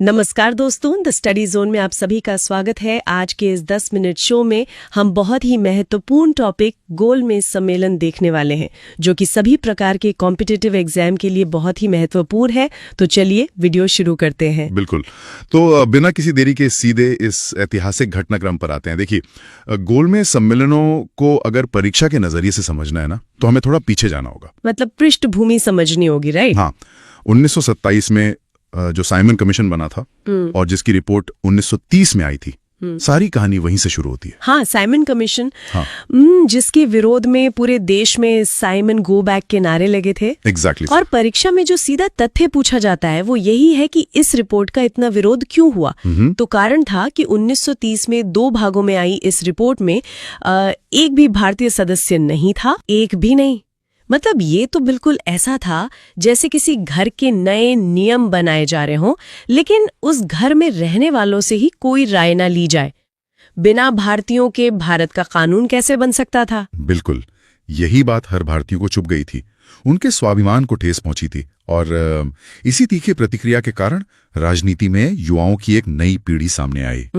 नमस्कार दोस्तों, the study zone में आप सभी का स्वागत है। आज के इस 10 मिनट शो में हम बहुत ही महत्वपूर्ण टॉपिक गोलमेज सम्मेलन देखने वाले हैं, जो कि सभी प्रकार के कॉम्पिटिटिव एग्जाम के लिए बहुत ही महत्वपूर्ण है। तो चलिए वीडियो शुरू करते हैं। बिल्कुल। तो बिना किसी देरी के सीधे इस ऐतिहासिक घटनाक्रम पर आते हैं। देखिए, गोलमेज सम्मेलनों को अगर परीक्षा के नजरिए से समझना है ना, तो हमें थोड़ा पीछे जाना होगा। मतलब पृष्ठभूमि समझनी होगी, राइट? हाँ, 1927 में जो साइमन कमीशन बना था और जिसकी रिपोर्ट 1930 में आई थी, सारी कहानी वहीं से शुरू होती है। हाँ, साइमन कमीशन। हाँ। जिसके विरोध में पूरे देश में साइमन गो बैक के नारे लगे थे। एग्जैक्टली। और परीक्षा में जो सीधा तथ्य पूछा जाता है वो यही है कि इस रिपोर्ट का इतना विरोध क्यों हुआ। तो कारण था कि 1930 में 2 भागों में आई इस रिपोर्ट में एक भी भारतीय सदस्य नहीं था, एक भी नहीं। मतलब ये तो बिल्कुल ऐसा था जैसे किसी घर के नए नियम बनाए जा रहे हों, लेकिन उस घर में रहने वालों से ही कोई राय ना ली जाए। बिना भारतीयों के भारत का कानून कैसे बन सकता था? बिल्कुल, यही बात हर भारतीय को चुभ गई थी। उनके स्वाभिमान को ठेस पहुंची थी और इसी तीखी प्रतिक्रिया के कारण राजनीति में युवाओं की एक नई पीढ़ी सामने आई,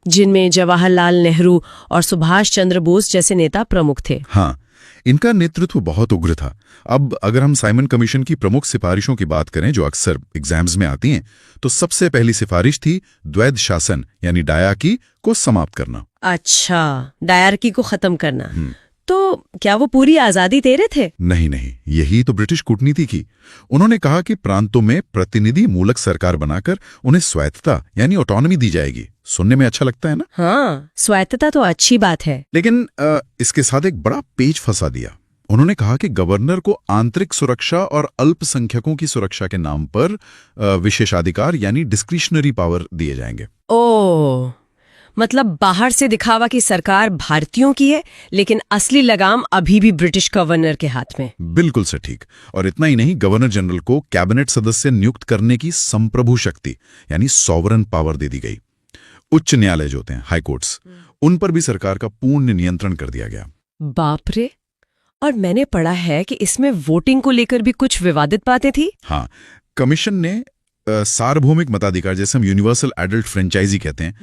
जिनमें जवाहरलाल नेहरू और सुभाष चंद्र बोस जैसे नेता प्रमुख थे। हाँ, इनका नेतृत्व बहुत उग्र था। अब अगर हम साइमन कमीशन की प्रमुख सिफारिशों की बात करें जो अक्सर एग्जाम्स में आती हैं, तो सबसे पहली सिफारिश थी द्वैध शासन यानी डायरकी को समाप्त करना। अच्छा, डायरकी को खत्म करना। तो क्या वो पूरी आजादी दे रहे थे? नहीं, यही तो ब्रिटिश कूटनीति की। उन्होंने कहा कि प्रांतों में प्रतिनिधि मूलक सरकार बनाकर उन्हें स्वायत्तता यानी ऑटोनॉमी दी जाएगी। सुनने में अच्छा लगता है ना? हाँ, स्वायत्तता तो अच्छी बात है, लेकिन इसके साथ एक बड़ा पेच फंसा दिया। उन्होंने कहा कि गवर्नर को आंतरिक सुरक्षा और अल्पसंख्यकों की सुरक्षा के नाम पर विशेषाधिकार यानी डिस्क्रिशनरी पावर दिए जाएंगे। ओह, मतलब बाहर से दिखावा कि सरकार भारतीयों की है, लेकिन असली लगाम अभी भी ब्रिटिश गवर्नर के हाथ में। बिल्कुल सटीक। और इतना ही नहीं, गवर्नर जनरल को कैबिनेट सदस्य नियुक्त करने की संप्रभु शक्ति यानी सॉवरन पावर दे दी गई। उच्च न्यायालय जो होते हैं, हाई कोर्ट्स, उन पर भी सरकार का पूर्ण नियंत्रण कर दिया गया। बाप रे! और मैंने पढ़ा है कि इसमें वोटिंग को लेकर भी कुछ विवादित बातें थी। हाँ, कमीशन ने सार्वभौमिक मताधिकार, जैसे हम यूनिवर्सल एडल्ट फ्रेंचाइजी कहते हैं,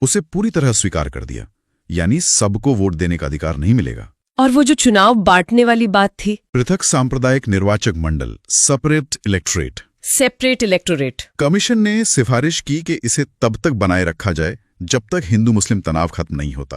उसे पूरी तरह स्वीकार कर दिया। यानी सबको वोट देने का अधिकार नहीं मिलेगा। और वो जो चुनाव बांटने वाली बात थी, पृथक सांप्रदायिक निर्वाचक मंडल, सेपरेट इलेक्टोरेट। कमीशन ने सिफारिश की कि इसे तब तक बनाए रखा जाए जब तक हिंदू मुस्लिम तनाव खत्म नहीं होता।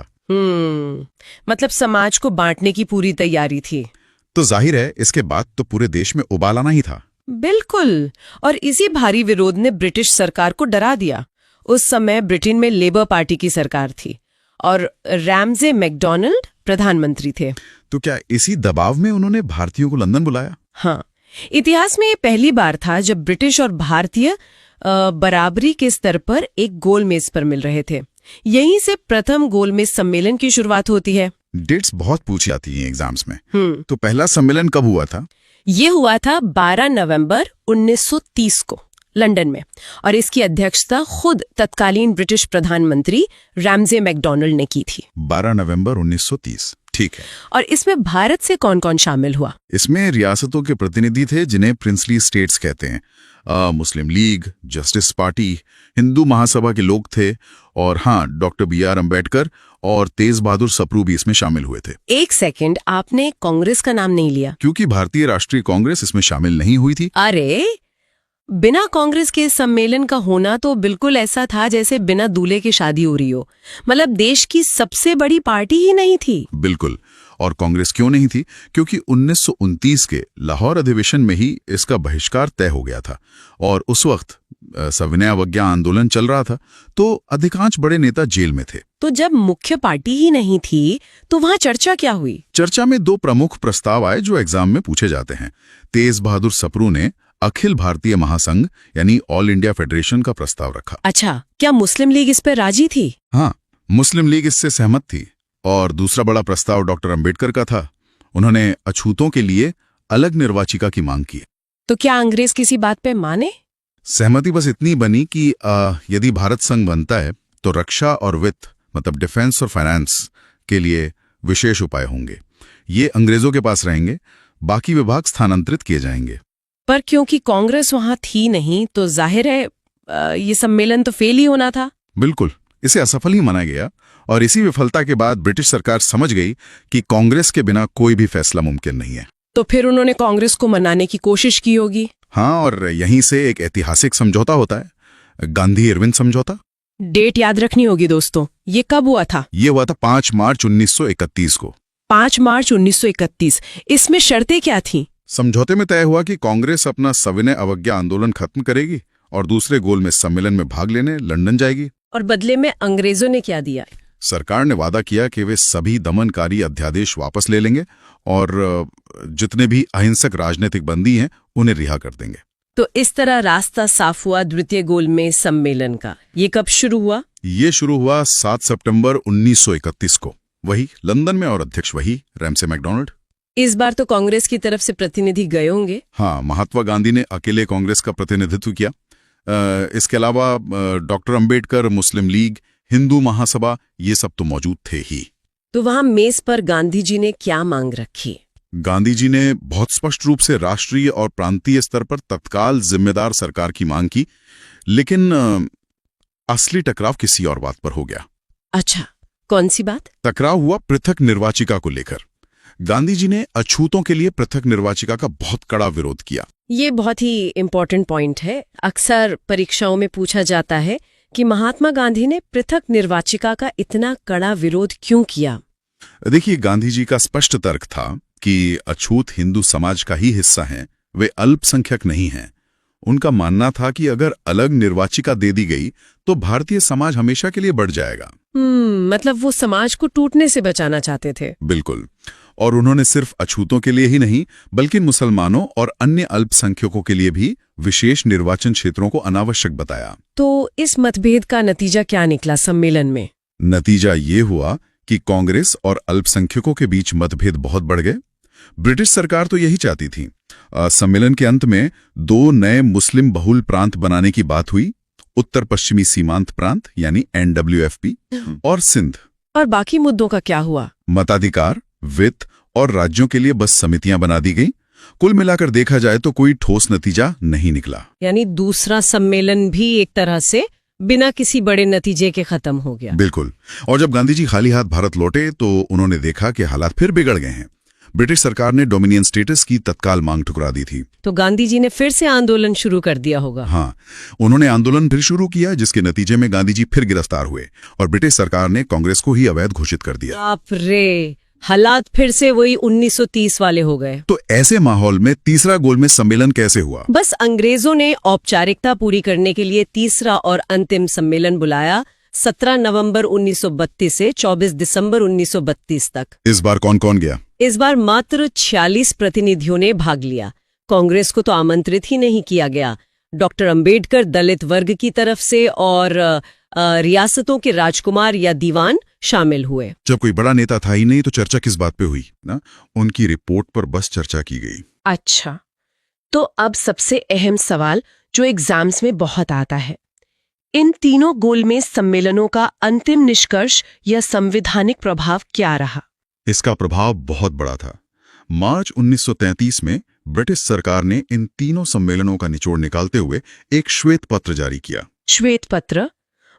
मतलब समाज को बांटने की पूरी तैयारी थी। तो जाहिर है इसके बाद तो पूरे देश में उबाल आना ही था। बिल्कुल। और इसी भारी विरोध ने ब्रिटिश सरकार को डरा दिया। उस समय ब्रिटेन में लेबर पार्टी की सरकार थी और रैमजे मैकडॉनल्ड प्रधानमंत्री थे। तो क्या इसी दबाव में उन्होंने भारतीयों को लंदन बुलाया? हाँ, इतिहास में ये पहली बार था जब ब्रिटिश और भारतीय बराबरी के स्तर पर एक गोलमेज पर मिल रहे थे। यहीं से प्रथम गोलमेज सम्मेलन की शुरुआत होती है। डेट्स बहुत पूछी जाती हैं एग्जाम्स में। तो पहला सम्मेलन कब हुआ था? ये हुआ था 12 नवंबर 1930 को लंदन में, और इसकी अध्यक्षता खुद तत्कालीन ब्रिटिश प्रधानमंत्री रैमजे मैकडॉनल्ड ने की थी। 12 नवंबर 1930, ठीक है। और इसमें भारत से कौन कौन शामिल हुआ? इसमें रियासतों के प्रतिनिधि थे जिन्हें प्रिंसली स्टेट्स कहते हैं। मुस्लिम league, justice party, Hindu Mahasabha के लोग थे, और हाँ, डॉक्टर BR अम्बेडकर और तेज बहादुर सप्रू भी इसमें शामिल हुए थे। एक सेकंड, आपने कांग्रेस का नाम नहीं लिया? क्योंकि भारतीय राष्ट्रीय कांग्रेस इसमें शामिल नहीं हुई थी। अरे, बिना कांग्रेस के सम्मेलन का होना तो बिल्कुल ऐसा था जैसे बिना दूल्हे की शादी हो रही हो। मतलब देश की सबसे बड़ी पार्टी ही नहीं थी। बिल्कुल। और कांग्रेस क्यों नहीं थी? क्योंकि 1929 के लाहौर अधिवेशन में ही इसका बहिष्कार तय हो गया था, और उस वक्त सविनय अवज्ञा आंदोलन चल रहा था, तो अधिकांश बड़े नेता जेल में थे। तो जब मुख्य पार्टी ही नहीं थी तो वहां चर्चा क्या हुई? चर्चा में 2 प्रमुख प्रस्ताव आए जो एग्जाम में पूछे जाते हैं। तेज बहादुर सप्रू ने अखिल भारतीय महासंघ यानी ऑल इंडिया फेडरेशन का प्रस्ताव रखा। अच्छा, क्या मुस्लिम लीग इस पर राजी थी? हाँ, मुस्लिम लीग इससे सहमत थी। और दूसरा बड़ा प्रस्ताव डॉक्टर अम्बेडकर का था। उन्होंने अछूतों के लिए अलग निर्वाचिका की मांग की। तो क्या अंग्रेज किसी बात पे माने? सहमति बस इतनी बनी कि यदि भारत संघ बनता है तो रक्षा और वित्त, मतलब डिफेंस और फाइनेंस के लिए विशेष उपाय होंगे। ये अंग्रेजों के पास रहेंगे, बाकी विभाग स्थानांतरित किए जाएंगे। पर क्योंकि कांग्रेस वहां थी नहीं, तो जाहिर है ये सम्मेलन तो फेल ही होना था। बिल्कुल, इसे असफल ही माना गया और इसी विफलता के बाद ब्रिटिश सरकार समझ गई कि कांग्रेस के बिना कोई भी फैसला मुमकिन नहीं है। तो फिर उन्होंने कांग्रेस को मनाने की कोशिश की होगी। हाँ, और यहीं से एक ऐतिहासिक समझौता होता है, गांधी-इरविन समझौता। डेट याद रखनी होगी दोस्तों, ये कब हुआ था? ये हुआ था 5 मार्च 1931 को। 5 मार्च 1931। इसमें शर्तें क्या थीं? समझौते में तय हुआ कि कांग्रेस अपना सविनय अवज्ञा आंदोलन खत्म करेगी और दूसरे गोलमेज सम्मेलन में भाग लेने लंदन जाएगी। और बदले में अंग्रेजों ने क्या दिया? सरकार ने वादा किया कि वे सभी दमनकारी अध्यादेश वापस ले लेंगे और जितने भी अहिंसक राजनीतिक बंदी हैं उन्हें रिहा कर देंगे। तो इस तरह रास्ता साफ हुआ द्वितीय गोलमेज सम्मेलन का। ये कब शुरू हुआ? ये शुरू हुआ 7 सितंबर 1931 को, वही लंदन में, और अध्यक्ष वही रैमसे मैकडॉनल्ड। इस बार तो कांग्रेस की तरफ से प्रतिनिधि गए होंगे। हाँ, महात्मा गांधी ने अकेले कांग्रेस का प्रतिनिधित्व किया। इसके अलावा डॉक्टर अंबेडकर, मुस्लिम लीग, हिंदू महासभा, ये सब तो मौजूद थे ही। तो वहां मेज पर गांधी जी ने क्या मांग रखी? गांधी जी ने बहुत स्पष्ट रूप से राष्ट्रीय और प्रांतीय स्तर पर तत्काल जिम्मेदार सरकार की मांग की, लेकिन असली टकराव किसी और बात पर हो गया। अच्छा, कौन सी बात? टकराव हुआ पृथक निर्वाचिका को लेकर। गांधी जी ने अछूतों के लिए पृथक निर्वाचिका का बहुत कड़ा विरोध किया। ये बहुत ही इम्पोर्टेंट पॉइंट है। अक्सर परीक्षाओं में पूछा जाता है कि महात्मा गांधी ने पृथक निर्वाचिका का इतना कड़ा विरोध क्यों किया? देखिए, गांधी जी का स्पष्ट तर्क था कि अछूत हिंदू समाज का ही हिस्सा हैं, वे अल्पसंख्यक नहीं हैं। उनका मानना था कि अगर अलग निर्वाचिका दे दी गई तो भारतीय समाज हमेशा के लिए बढ़ जाएगा। मतलब वो समाज को टूटने से बचाना चाहते थे। बिल्कुल, और उन्होंने सिर्फ अछूतों के लिए ही नहीं बल्कि मुसलमानों और अन्य अल्पसंख्यकों के लिए भी विशेष निर्वाचन क्षेत्रों को अनावश्यक बताया। तो इस मतभेद का नतीजा क्या निकला सम्मेलन में? नतीजा ये हुआ कि कांग्रेस और अल्पसंख्यकों के बीच मतभेद बहुत बढ़ गए। ब्रिटिश सरकार तो यही चाहती थी। सम्मेलन के अंत में 2 नए मुस्लिम बहुल प्रांत बनाने की बात हुई, उत्तर पश्चिमी सीमांत प्रांत यानी NWFP और सिंध। और बाकी मुद्दों का क्या हुआ? मताधिकार, वित्त और राज्यों के लिए बस समितियां बना दी गई। कुल मिलाकर देखा जाए तो कोई ठोस नतीजा नहीं निकला। यानी दूसरा सम्मेलन भी एक तरह से बिना किसी बड़े नतीजे के खत्म हो गया। बिल्कुल, और जब गांधी जी खाली हाथ भारत लौटे तो उन्होंने देखा कि हालात फिर बिगड़ गए हैं। ब्रिटिश सरकार ने डोमिनियन स्टेटस की तत्काल मांग ठुकरा दी थी। तो गांधी जी ने फिर से आंदोलन शुरू कर दिया होगा। हाँ, उन्होंने आंदोलन फिर शुरू किया, जिसके नतीजे में गांधी जी फिर गिरफ्तार हुए और ब्रिटिश सरकार ने कांग्रेस को ही अवैध घोषित कर दिया। बाप रे, हालात फिर से वही 1930 वाले हो गए। तो ऐसे माहौल में तीसरा गोलमेज सम्मेलन कैसे हुआ? बस अंग्रेजों ने औपचारिकता पूरी करने के लिए तीसरा और अंतिम सम्मेलन बुलाया 17 नवंबर 1932 से 24 दिसंबर 1932 तक। इस बार कौन कौन गया? इस बार मात्र 46 प्रतिनिधियों ने भाग लिया। कांग्रेस को तो आमंत्रित ही नहीं किया गया। डॉक्टर अंबेडकर दलित वर्ग की तरफ से और रियासतों के राजकुमार या दीवान शामिल हुए। जब कोई बड़ा नेता था ही नहीं तो चर्चा किस बात पे हुई ना? उनकी रिपोर्ट पर बस चर्चा की गई। अच्छा, तो अब सबसे अहम सवाल जो एग्जाम्स में बहुत आता है, इन तीनों गोलमेज सम्मेलनों का अंतिम निष्कर्ष या संवैधानिक प्रभाव क्या रहा? इसका प्रभाव बहुत बड़ा था। मार्च 1933 में ब्रिटिश सरकार ने इन तीनों सम्मेलनों का निचोड़ निकालते हुए एक श्वेत पत्र जारी किया। श्वेत पत्र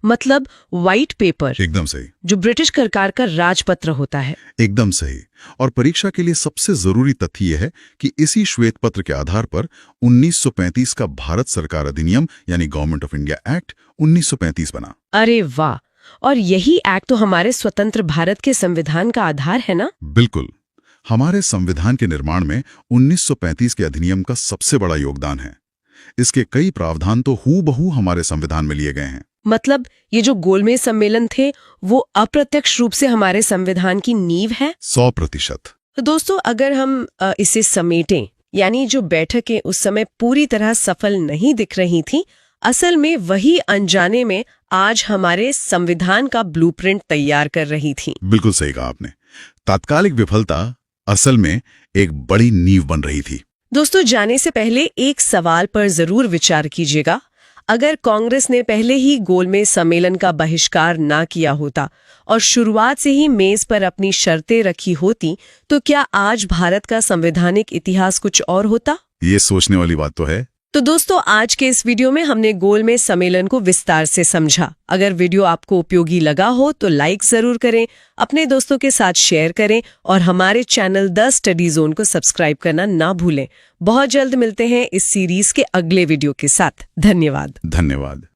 मतलब व्हाइट पेपर? एकदम सही। जो ब्रिटिश सरकार का राजपत्र होता है। एकदम सही। और परीक्षा के लिए सबसे जरूरी तथ्य यह है कि इसी श्वेत पत्र के आधार पर 1935 का भारत सरकार अधिनियम यानी गवर्नमेंट ऑफ इंडिया एक्ट 1935 बना। अरे वाह! और यही एक्ट तो हमारे स्वतंत्र भारत के संविधान का आधार है ना? बिल्कुल। हमारे संविधान के निर्माण में 1935 के अधिनियम का सबसे बड़ा योगदान है। इसके कई प्रावधान तो हूबहू हमारे संविधान में लिए गए हैं। मतलब ये जो गोलमेज सम्मेलन थे वो अप्रत्यक्ष रूप से हमारे संविधान की नींव है? 100%। तो दोस्तों, अगर हम इसे समेटें, यानी जो बैठकें उस समय पूरी तरह सफल नहीं दिख रही थीं, असल में वही अनजाने में आज हमारे संविधान का ब्लूप्रिंट तैयार कर रही थी। बिल्कुल सही कहा आपने। तात्कालिक विफलता असल में एक बड़ी नींव बन रही थी। दोस्तों, जाने से पहले एक सवाल पर जरूर विचार कीजिएगा। अगर कांग्रेस ने पहले ही गोलमेज सम्मेलन का बहिष्कार ना किया होता और शुरुआत से ही मेज पर अपनी शर्तें रखी होती, तो क्या आज भारत का संवैधानिक इतिहास कुछ और होता? ये सोचने वाली बात तो है। तो दोस्तों, आज के इस वीडियो में हमने गोलमेज सम्मेलन को विस्तार से समझा। अगर वीडियो आपको उपयोगी लगा हो तो लाइक जरूर करें, अपने दोस्तों के साथ शेयर करें और हमारे चैनल द स्टडी जोन को सब्सक्राइब करना ना भूलें। बहुत जल्द मिलते हैं इस सीरीज के अगले वीडियो के साथ। धन्यवाद।